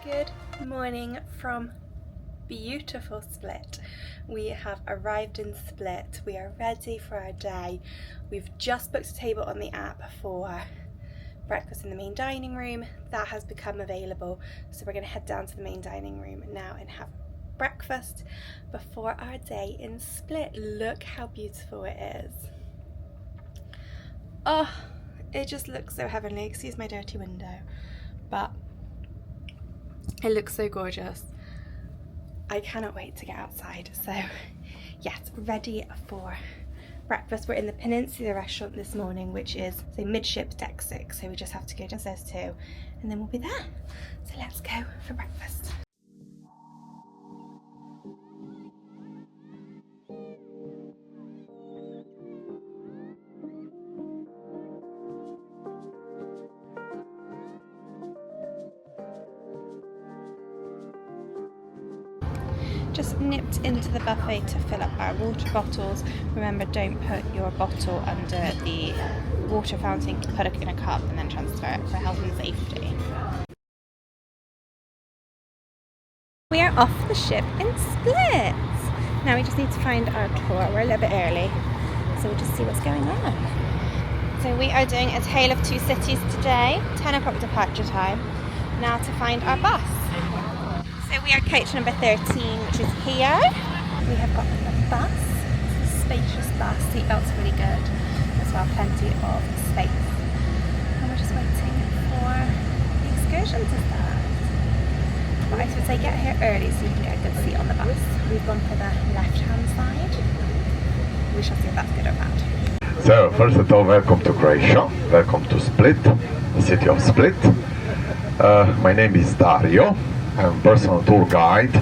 Good morning from beautiful Split. We have arrived in Split. We are ready for our day. We've just booked a table on the app for breakfast in the main dining room. That has become available, so we're going to head down to the main dining room now and have breakfast before our day in Split. Look how beautiful it is. Oh, it just looks so heavenly. Excuse my dirty window, but it looks so gorgeous. I cannot wait to get outside. So yes, ready for breakfast. We're in the Peninsula restaurant this morning, which is midship deck 6, so we just have to go downstairs too, and then we'll be there. So let's go for breakfast. Just nipped into the buffet to fill up our water bottles. Remember, don't put your bottle under the water fountain, put it in a cup and then transfer it for health and safety. We are off the ship in Split. Now we just need to find our tour. We're a little bit early, so we'll just see what's going on. So we are doing a tale of two cities today, 10 o'clock departure time. Now to find our bus. So we are coach number 13, which is here. We have got the bus. It's a spacious bus. Seatbelts are really good as well, plenty of space. And we're just waiting for the excursion to start. But I would say get here early so you can get a good seat on the bus. We've gone for the left-hand side. We shall see if that's good or bad. So first of all, welcome to Croatia. Welcome to Split, the city of Split. My name is Dario. I'm personal tour guide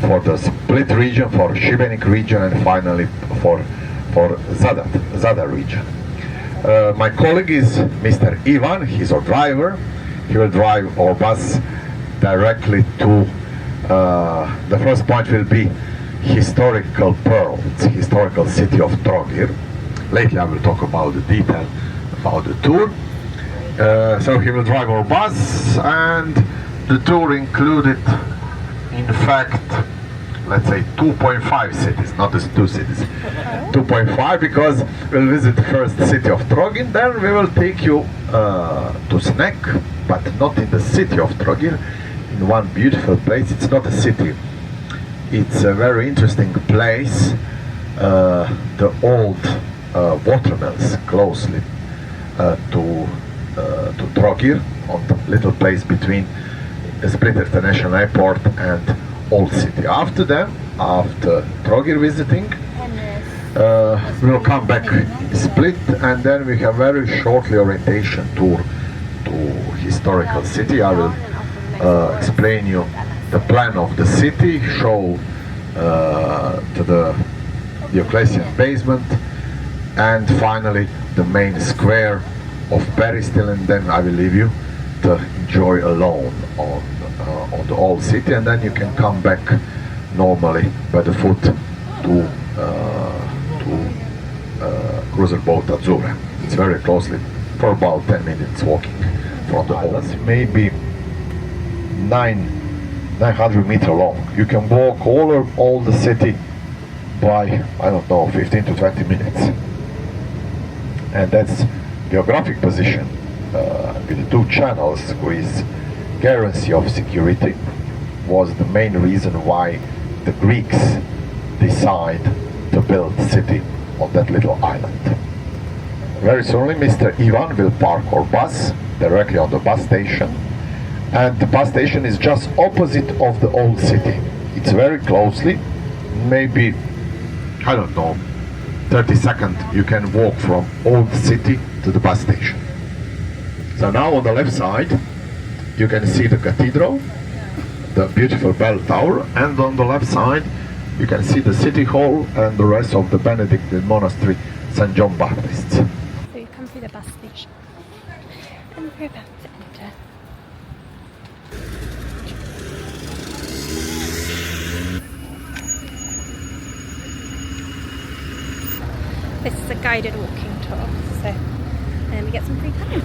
for the Split region, for Šibenik region, and finally for Zadar region. My colleague is Mr. Ivan. He's our driver. He will drive our bus directly to the first point will be historical pearls, historical city of Trogir. Lately I will talk about the detail about the tour. So he will drive our bus, and the tour included, in fact, let's say 2.5 cities, not just 2 cities. 2.5, because we'll visit the first city of Trogir, then we will take you to snack, but not in the city of Trogir, in one beautiful place. It's not a city, it's a very interesting place. The old watermills closely to Trogir, on the little place between Split International Airport and Old City. After Trogir visiting, we will come back in Split, and then we have very shortly orientation tour to historical city. I will explain you the plan of the city, show to the Diocletian basement, and finally the main square of Peristil, and then I will leave you to enjoy alone on the old city, and then you can come back normally by the foot to cruiser boat Azura. It's very closely, for about 10 minutes walking from the old. Maybe 900 meters long. You can walk all the city by, I don't know, 15 to 20 minutes. And that's geographic position with the 2 channels with guarantee of security was the main reason why the Greeks decide to build a city on that little island. Very soon Mr. Ivan will park our bus directly on the bus station, and the bus station is just opposite of the old city. It's very closely, maybe, I don't know, 30 seconds you can walk from old city to the bus station. So now on the left side you can see the cathedral, the beautiful bell tower, and on the left side you can see the city hall and the rest of the Benedictine monastery, St. John Baptist. So you come through the bus station and we're about to enter. This is a guided walking tour, so we get some free time.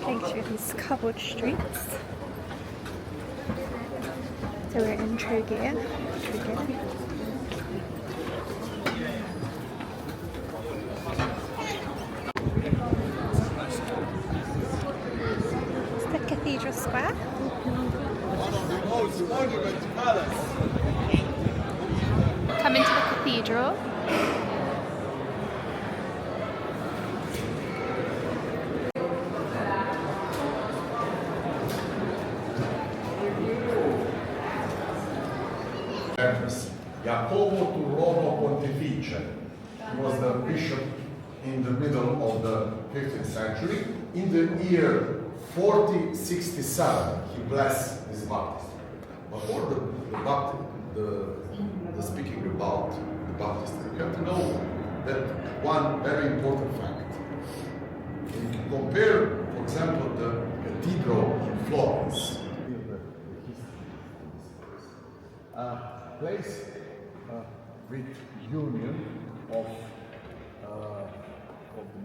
Going through these cobbled streets. So we're in Trogir. It's the Cathedral Square. One of the most monument palace. Come into the cathedral. Jacopo Turrono Pontifice. He was the bishop in the middle of the 15th century. In the year 4067, he blessed this baptistry. Before the speaking about the baptistry, you have to know that one very important fact. If you compare, for example, the cathedral in Florence, place with union of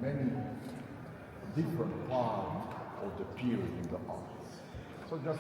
many different parts of the period in the arts. So just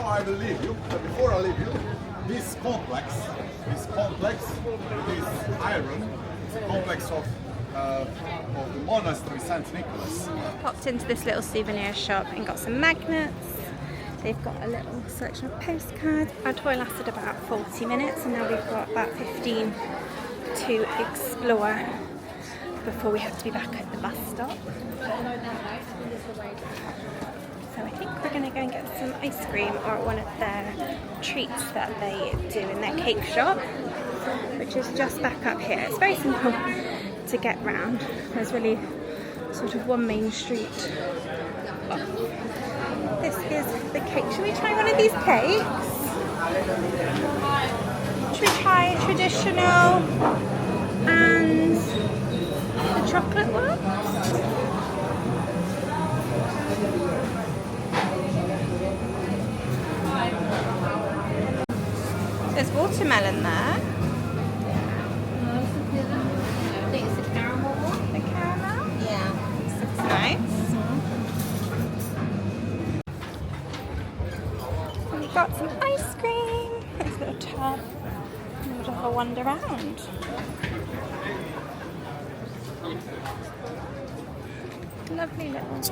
I will leave you, but before I leave you, this complex is iron. It's a complex of the monastery St. Nicholas. Popped into this little souvenir shop and got some magnets. They've got a little selection of postcards. Our tour lasted about 40 minutes and now we've got about 15 to explore before we have to be back at the bus stop. So I think we're going to go and get some ice cream or one of their treats that they do in their cake shop, which is just back up here. It's very simple to get round. There's really sort of one main street. This is the cake. Should we try one of these cakes? Should we try traditional and the chocolate one? There's watermelon there. I think it's the caramel one. The caramel? Yeah. This looks nice. And we've got some ice cream. Nice little tub. And we'll have a wander around. Lovely little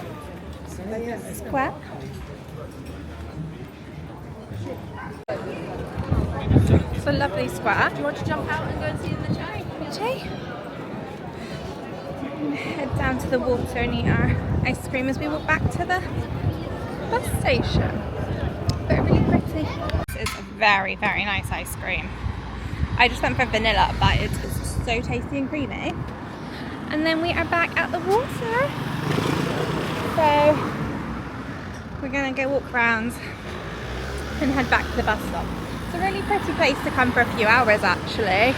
square. It's a lovely square. Do you want to jump out and go and see in the chai? And head down to the water and eat our ice cream as we walk back to the bus station. But really pretty. This is a very, very nice ice cream. I just went for vanilla, but it's so tasty and creamy. And then we are back at the water. So we're gonna go walk around and head back to the bus stop. It's a really pretty place to come for a few hours actually.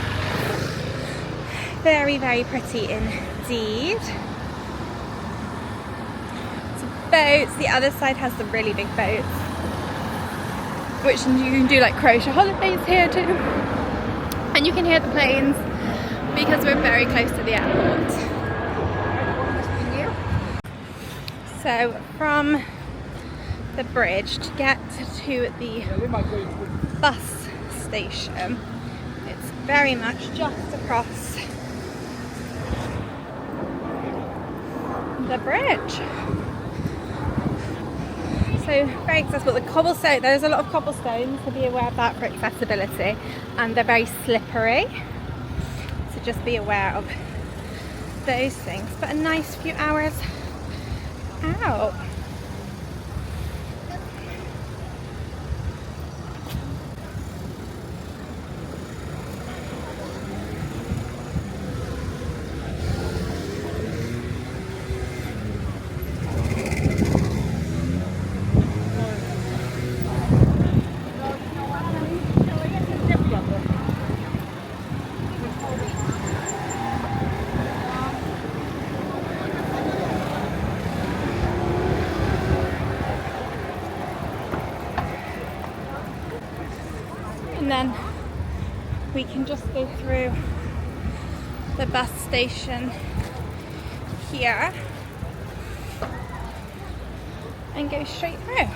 Very, very pretty indeed. Some boats, the other side has the really big boats, which you can do like Croatia holidays here too. And you can hear the planes because we're very close to the airport. So from the bridge to get to the bus station, it's very much just across the bridge. So very accessible. The cobblestone, there's a lot of cobblestones, so be aware of that for accessibility, and they're very slippery, so just be aware of those things. But a nice few hours out. And then we can just go through the bus station here and go straight through.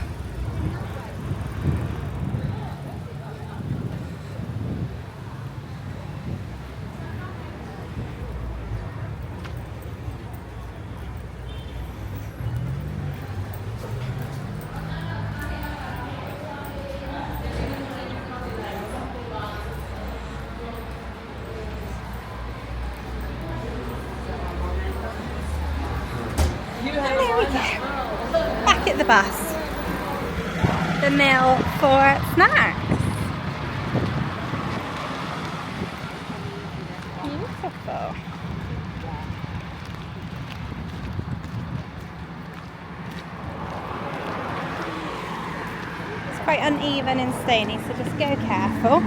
And there we go. Back at the bus. The mill for snacks. Beautiful. It's quite uneven and stony, so just go careful.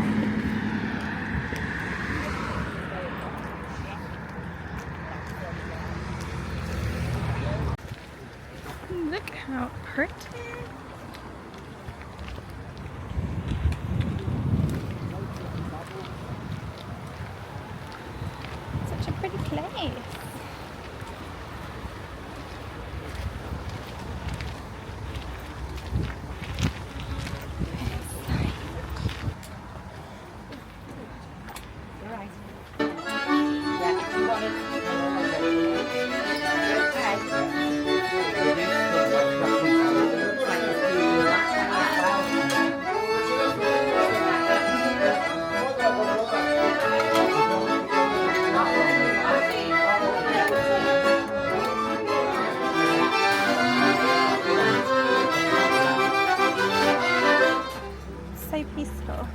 Look how pretty. Such a pretty place. So peaceful.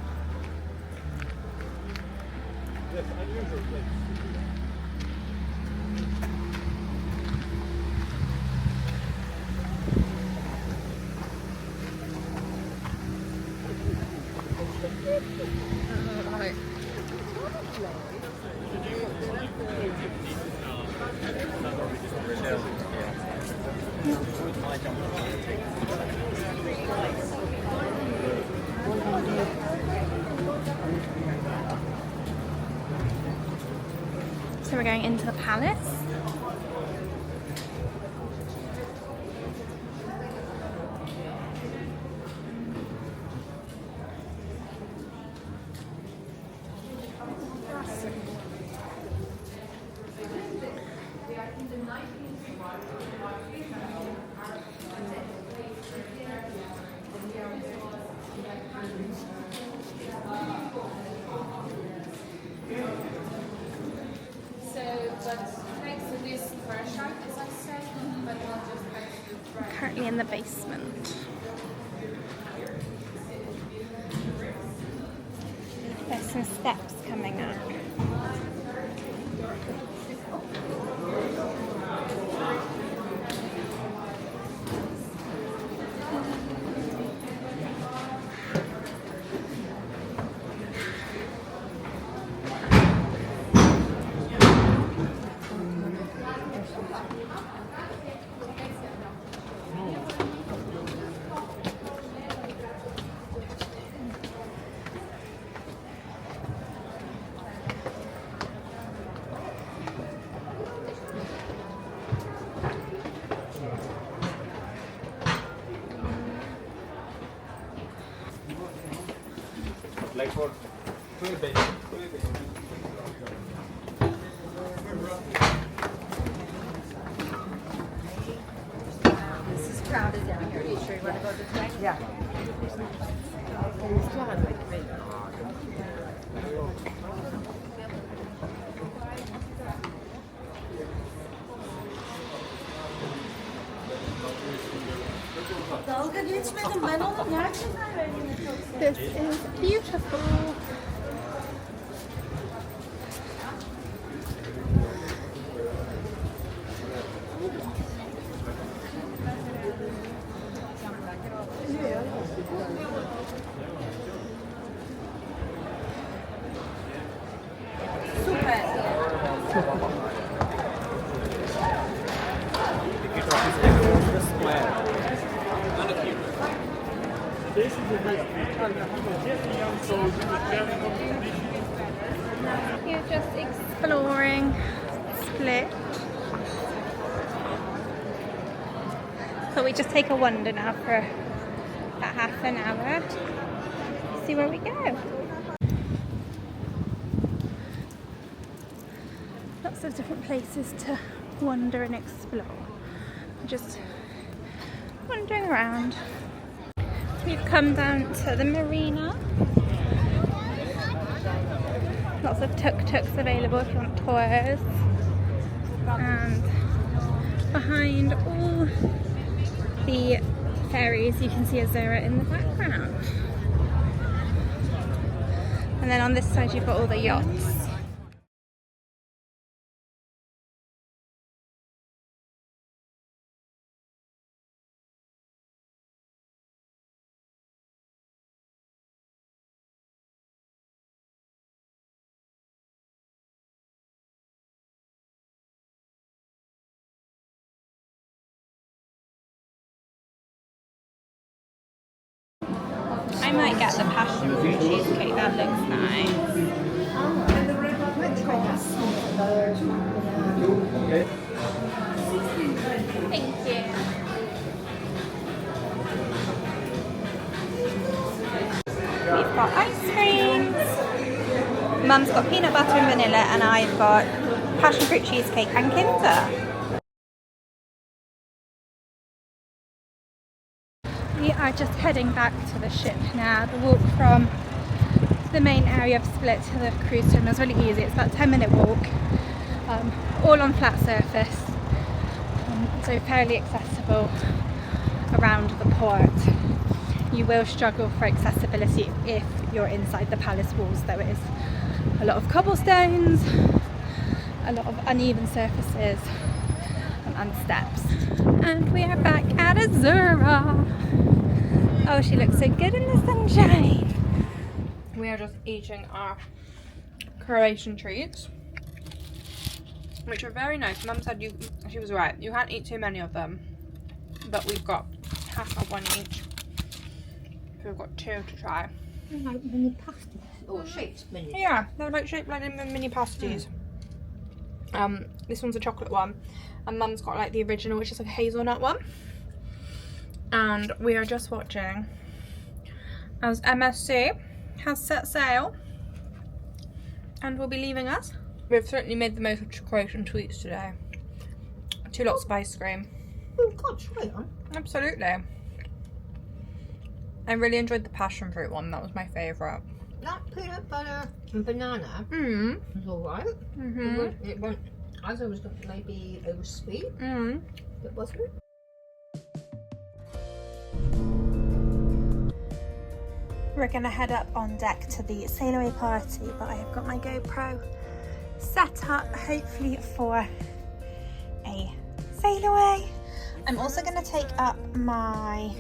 So we're going into the palace. Currently in the basement. There's some steps coming up. This is crowded down here. Are you sure you want to go this way? Yeah. Dalga geçmedim ben onu gerçekten rengini çok sevdim. This is beautiful. This is a You're just exploring Split. So we just take a wander now for about half an hour. See where we go. Lots of different places to wander and explore. Just wandering around. We've come down to the marina. Lots of tuk-tuks available if you want tours. And behind all the ferries you can see Azura in the background. And then on this side you've got all the yachts. I might get the passion fruit cheesecake, that looks nice. Thank you. We've got ice creams. Mum's got peanut butter and vanilla, and I've got passion fruit cheesecake and Kinder. We are just heading back to the ship now. The walk from the main area of Split to the cruise terminal is really easy. It's about a 10-minute walk, all on flat surface, so fairly accessible around the port. You will struggle for accessibility if you're inside the palace walls. There is a lot of cobblestones, a lot of uneven surfaces and steps. And we are back at Azura. Oh, she looks so good in the sunshine. We are just eating our Croatian treats, which are very nice. Mum said she was right. You can't eat too many of them, but we've got half of one each. So we've got two to try. They're like mini pasties or shaped mini. Yeah, they're like shaped like mini pasties. This one's a chocolate one, and Mum's got like the original, which is like a hazelnut one. And we are just watching as MSC has set sail and will be leaving us. We've certainly made the most of Croatian sweets today. 2 lots of ice cream. Oh God, try on. Absolutely. I really enjoyed the passion fruit one. That was my favourite. That peanut butter and banana was alright. It went, as I was going to maybe over sweet. It wasn't. We're gonna head up on deck to the sailaway party, but I have got my GoPro set up hopefully for a sailaway. I'm also gonna take up my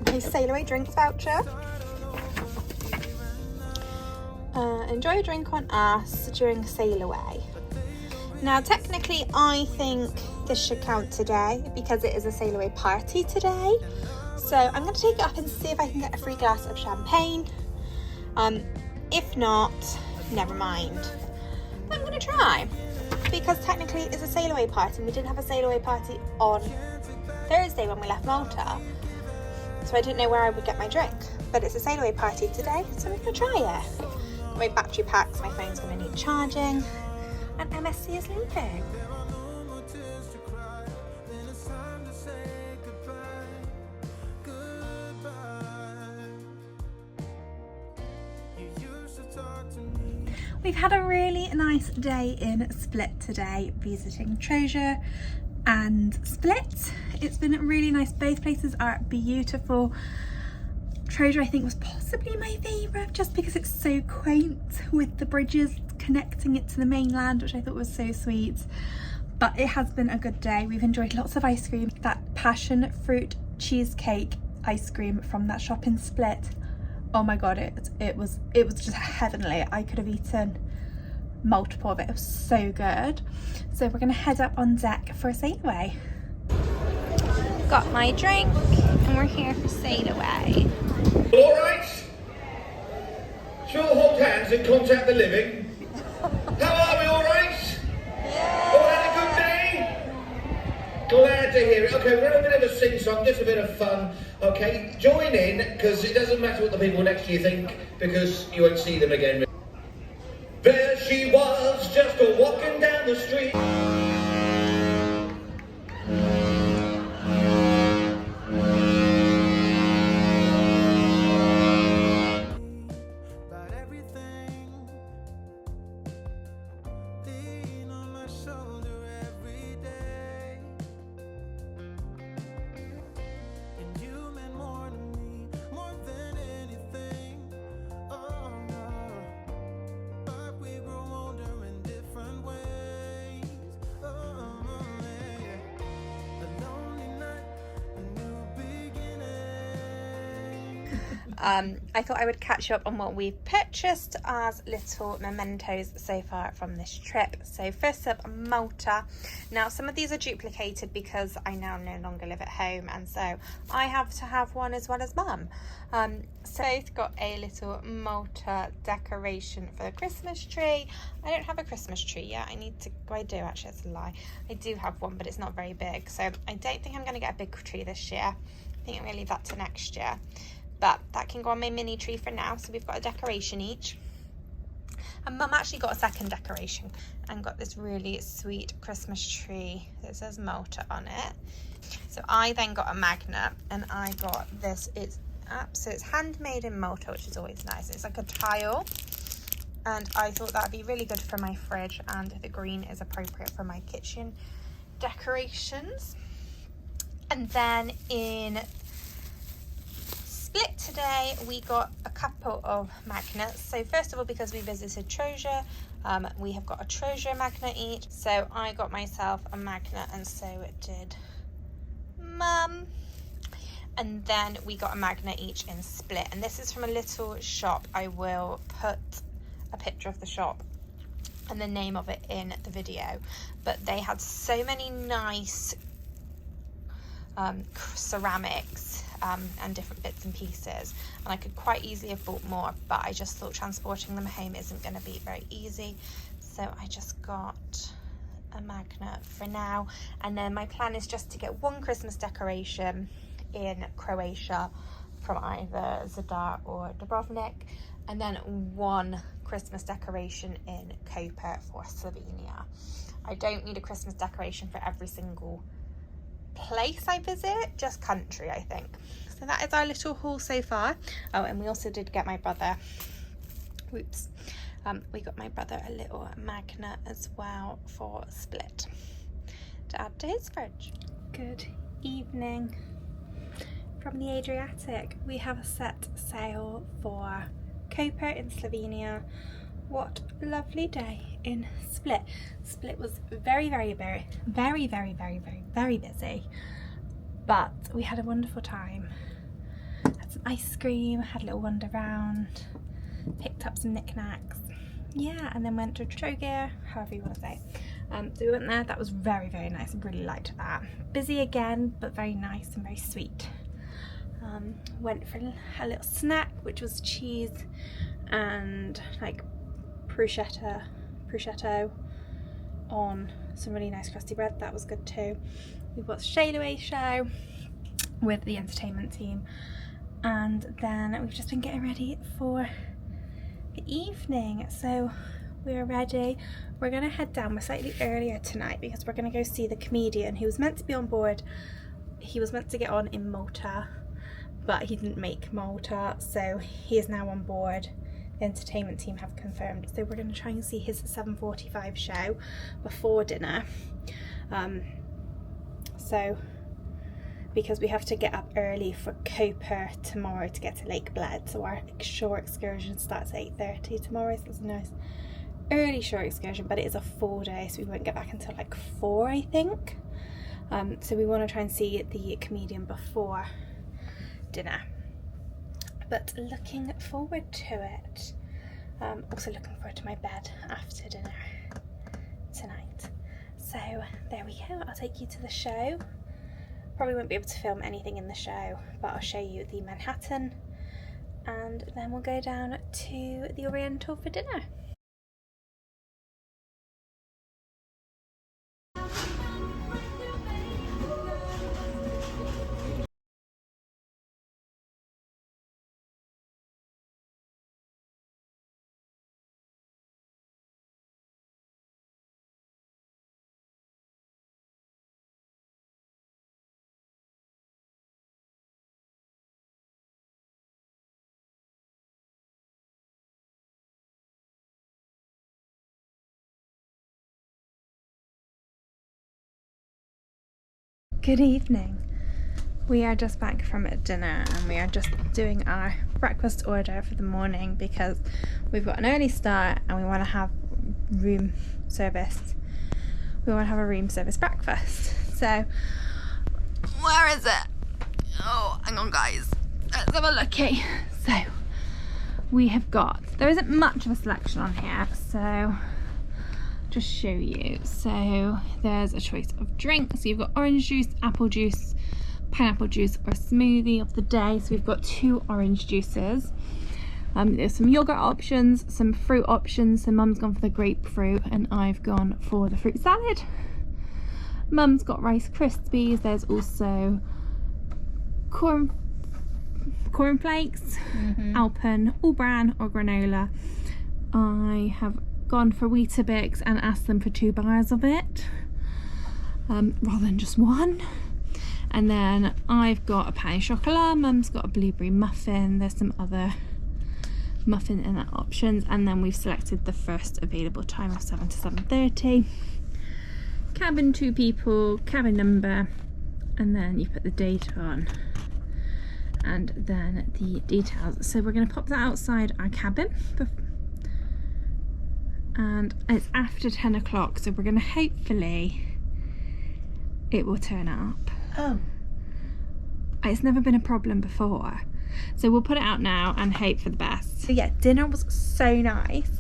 sailaway drinks voucher. Enjoy a drink on us during sailaway. Now technically I think this should count today because it is a sailaway party today. So I'm going to take it up and see if I can get a free glass of champagne. If not, never mind. But I'm going to try because technically it's a sailaway party and we didn't have a sailaway party on Thursday when we left Malta. So I didn't know where I would get my drink. But it's a sailaway party today, so we're going to try it. My battery packs, my phone's going to need charging, and MSC is leaving. We've had a really nice day in Split today, visiting Trogir and Split. It's been really nice. Both places are beautiful. Trogir I think was possibly my favourite just because it's so quaint with the bridges connecting it to the mainland, which I thought was so sweet. But it has been a good day. We've enjoyed lots of ice cream. That passion fruit cheesecake ice cream from that shop in Split. Oh my god, it was just heavenly. I could have eaten multiple of it. It was so good. So we're gonna head up on deck for a sailaway. got my drink and we're here for sailaway. All right. Shall we hold hands and contact the living? How are we, all right? Yeah. All had a good day? Glad to hear it. Okay, we're having a bit of a sing-song, just a bit of fun. Okay, join in, because it doesn't matter what the people next to you think, because you won't see them again. There she was, just a-walking down the street. I thought I would catch you up on what we've purchased as little mementos so far from this trip. So first up, Malta. Now some of these are duplicated because I now no longer live at home, and so I have to have one as well as Mum. So I've got a little Malta decoration for the Christmas tree. I don't have a Christmas tree yet. I do actually, it's a lie. I do have one, but it's not very big. So I don't think I'm going to get a big tree this year. I think I'm going to leave that to next year. But that can go on my mini tree for now. So we've got a decoration each. And Mum actually got a second decoration and got this really sweet Christmas tree that says Malta on it. So I then got a magnet, and I got this. So it's handmade in Malta, which is always nice. It's like a tile, and I thought that'd be really good for my fridge, and the green is appropriate for my kitchen decorations. And then in Split today we got a couple of magnets. So first of all, because we visited Trogir, we have got a Trogir magnet each. So I got myself a magnet, and so did Mum. And then we got a magnet each in Split, and this is from a little shop. I will put a picture of the shop and the name of it in the video, but they had so many nice ceramics and different bits and pieces, and I could quite easily have bought more, but I just thought transporting them home isn't going to be very easy, so I just got a magnet for now. And then my plan is just to get one Christmas decoration in Croatia from either Zadar or Dubrovnik, and then one Christmas decoration in Koper for Slovenia. I don't need a Christmas decoration for every single place I visit, just country, I think. So that is our little haul so far. Oh, and we also did get my brother, we got my brother a little magnet as well for Split to add to his fridge. Good evening from the Adriatic. We have set sail for Koper in Slovenia. What a lovely day in Split. Split was very busy, but we had a wonderful time. Had some ice cream, had a little wander around, picked up some knickknacks, yeah, and then went to Trogir, however you want to say. So we went there. That was very nice. I really liked that. Busy again, but very nice and very sweet. Went for a little snack, which was cheese and like prosciutto on some really nice crusty bread. That was good too. We watched sailaway show with the entertainment team, and then we've just been getting ready for the evening. So we're ready. We're gonna head down. We're slightly earlier tonight because we're gonna go see the comedian who was meant to be on board. He was meant to get on in Malta, but he didn't make Malta, so he is now on board. The entertainment team have confirmed, so we're going to try and see his 7:45 show before dinner. So because we have to get up early for Koper tomorrow to get to Lake Bled, so our shore excursion starts at 8:30 tomorrow, so it's a nice early shore excursion, but it is a full day, so we won't get back until like 4, I think. So we want to try and see the comedian before dinner, but looking forward to it. Also looking forward to my bed after dinner tonight. So there we go. I'll take you to the show Probably won't be able to film anything in the show, but I'll show you the Manhattan, and then we'll go down to the Oriental for dinner. Good evening. We are just back from dinner and we are just doing our breakfast order for the morning because we've got an early start and we want to have room service. We want to have a room service breakfast. So, where is it? Oh, hang on guys. Let's have a looky. So, we have got, there isn't much of a selection on here, so just show you. So there's a choice of drinks. So you've got orange juice, apple juice, pineapple juice, or smoothie of the day. So we've got 2 orange juices. There's some yogurt options, some fruit options. So Mum's gone for the grapefruit and I've gone for the fruit salad. Mum's got Rice Krispies. There's also cornflakes, Alpen, all bran or granola. I have gone for Weetabix and asked them for 2 bars of it rather than just 1. And then I've got a pain au chocolat, Mum's got a blueberry muffin, there's some other muffin in that options, and then we've selected the first available time of 7 to 7:30. Cabin 2 people, cabin number, and then you put the date on and then the details. So we're going to pop that outside our cabin and it's after 10 o'clock, so we're going to hopefully it will turn up. Oh. It's never been a problem before, so we'll put it out now and hope for the best. So yeah, dinner was so nice.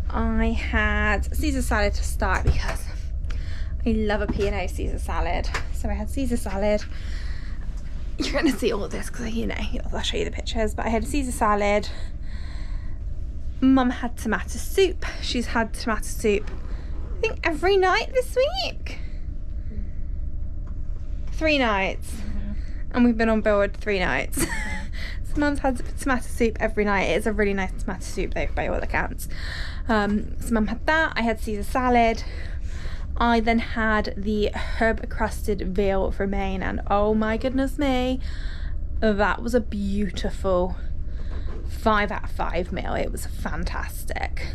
I had Caesar salad to start because I love a P&O Caesar salad. So I had Caesar salad. You're going to see all this because, you know, I'll show you the pictures, but I had a Caesar salad. Mum had tomato soup. She's had tomato soup, I think, every night this week. 3 nights. And we've been on board 3 nights. So Mum's had tomato soup every night. It is a really nice tomato soup though, by all accounts. So Mum had that. I had Caesar salad. I then had the herb crusted veal romaine, and oh my goodness me, that was a beautiful 5 out of 5 meal. It was fantastic.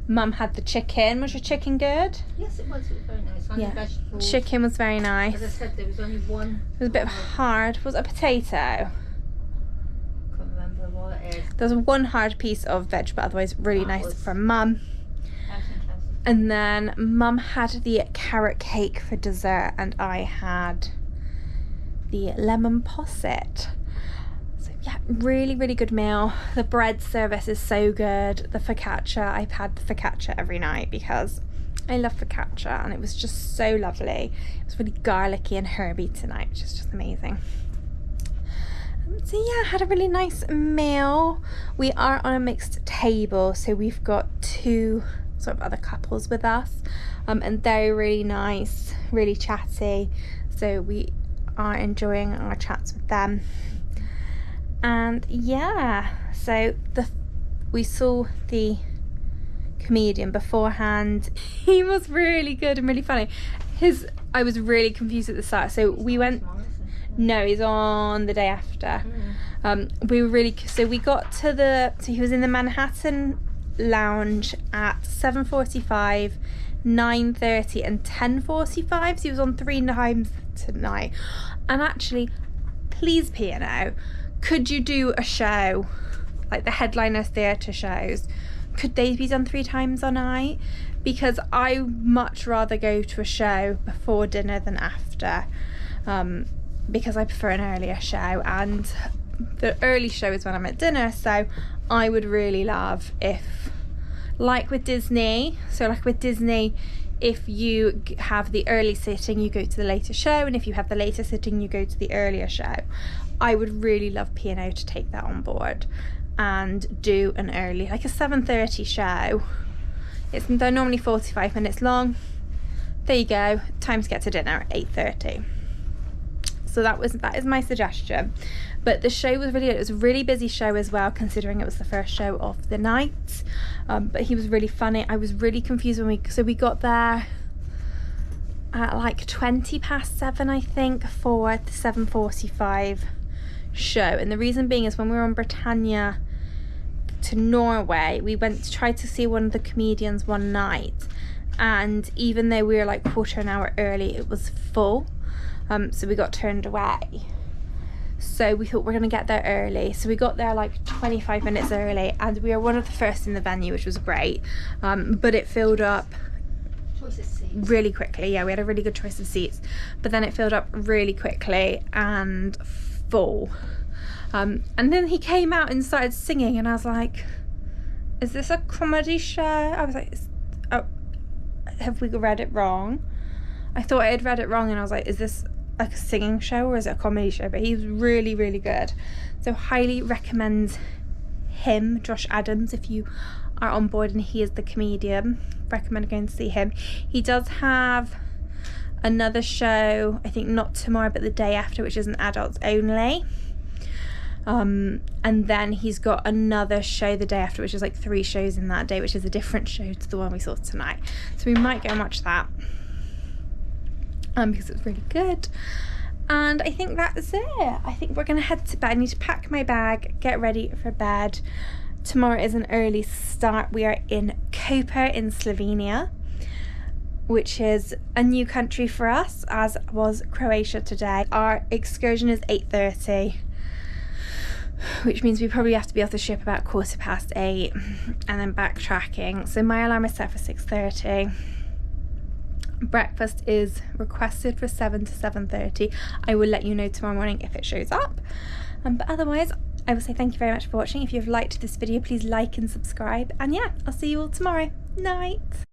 Mum had the chicken. Was your chicken good? Yes, it was. It was very nice. And Yeah. the vegetables. Chicken was very nice. As I said, there was only one. It was a bit hard. Was it a potato? I can't remember what it is. There was one hard piece of veg, but otherwise really That nice was- from Mum. And then Mum had the carrot cake for dessert and I had the lemon posset. So yeah, really, really good meal. The bread service is so good. The focaccia, I've had the focaccia every night because I love focaccia and it was just so lovely. It was really garlicky and herby tonight, which is just amazing. So yeah, I had a really nice meal. We are on a mixed table, so we've got 2 sort of other couples with us, and they're really nice, really chatty, so we are enjoying our chats with them. And yeah, so we saw the comedian beforehand. He was really good and really funny. I was really confused at the start, so we went. No, he's on the day after. We were really, so we got to so he was in the Manhattan lounge at 7:45, 9:30 and 10:45, so he was on 3 times tonight. And actually, please P&O, could you do a show like the headliner theatre shows? Could they be done 3 times a night? Because I much rather go to a show before dinner than after, because I prefer an earlier show, and the early show is when I'm at dinner. So I would really love if, like with Disney, if you have the early sitting, you go to the later show, and if you have the later sitting, you go to the earlier show. I would really love P&O to take that on board and do an early, like a 7:30 show. They're normally 45 minutes long. There you go, time to get to dinner at 8:30. So that is my suggestion. But the show was really good. It was a really busy show as well, considering it was the first show of the night. But he was really funny. I was really confused when we got there at like 7:20, I think, for the 7:45 show. And the reason being is when we were on Britannia to Norway, we tried to see one of the comedians one night, and even though we were like quarter an hour early, it was full. So we got turned away. So we thought we're gonna get there early. So we got there like 25 minutes early, and we were one of the first in the venue, which was great. But it filled up really quickly. Yeah, we had a really good choice of seats, but then it filled up really quickly and full. And then he came out and started singing, and I was like, is this a comedy show? I was like, oh, have we read it wrong? I thought I had read it wrong, and I was like, is this like a singing show or is it a comedy show? But he was really, really good. So highly recommend him, Josh Adams, if you are on board and he is the comedian. Recommend going to see him. He does have another show, I think not tomorrow but the day after, which is an adults only. And then he's got another show the day after, which is like 3 shows in that day, which is a different show to the one we saw tonight. So we might go and watch that. Because it's really good. And I think that's it. I think we're gonna head to bed. I need to pack my bag, get ready for bed. Tomorrow is an early start. We are in Koper in Slovenia, which is a new country for us, as was Croatia today. Our excursion is 8:30, which means we probably have to be off the ship about 8:15 and then backtracking. So my alarm is set for 6:30. Breakfast is requested for 7 to 7:30. I will let you know tomorrow morning if it shows up. But otherwise, I will say thank you very much for watching. If you've liked this video, please like and subscribe. And yeah, I'll see you all tomorrow. Night.